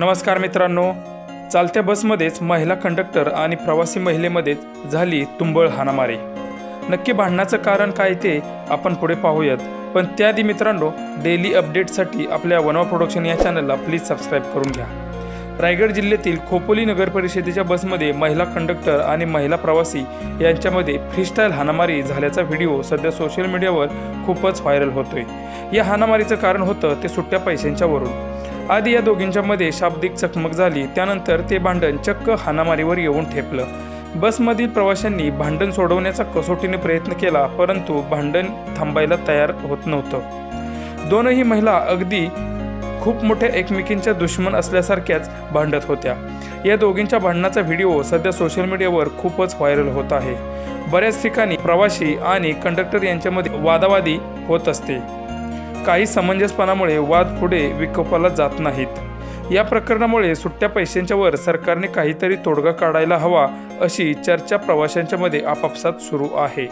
नमस्कार मित्रांनो, चालत्या बसमध्येच महिला कंडक्टर आणि प्रवासी महिलेमध्ये झाली तुंबळ हाणामारी। नक्की भांडणाचं कारण काय ते आपण पुढे पाहूयात, पण त्याआधी मित्रांनो, डेली अपडेटसाठी आपल्या वनवा प्रोडक्शन या चॅनलला प्लीज सबस्क्राइब करून घ्या। रायगड जिल्ह्यातील खोपोली नगर परिषदेच्या बसमध्ये महिला कंडक्टर आणि महिला प्रवासी यांच्यामध्ये फ्रीस्टाईल हाणामारी झाल्याचा व्हिडिओ सध्या सोशल मीडियावर खूपच व्हायरल होतोय। या हाणामारीचं कारण होतं ते सुट्ट्या पैशांच्या वरून। आधी या दोघींच्यामध्ये शाब्दिक चकमक झाली, त्यानंतर ते भांडण चक्क हाणामारीवर येऊन ठेपलं। बसमधील प्रवाशांनी भांडण सोडवण्याचा कसोटीने प्रयत्न केला, परंतु भांडण थांबायला तयार होत नव्हतं। दोनही महिला अगदी खूप मोठ्या एकमेकींच्या दुश्मन असल्यासारख्याच भांडत होत्या। या दोघींच्या भांडणाचा व्हिडिओ सध्या सोशल मीडियावर खूपच व्हायरल होत आहे। बऱ्याच ठिकाणी प्रवासी आणि कंडक्टर यांच्यामध्ये वादावादी होत असते। काही समंजसपणामुळे वाद पुढे विकोपाला जात नाहीत। या प्रकरणामुळे सुट्ट्या पैशांच्या वर सरकारने काहीतरी तोडगा काढायला हवा अशी चर्चा प्रवाशांच्या मध्ये आपापसात सुरू आहे।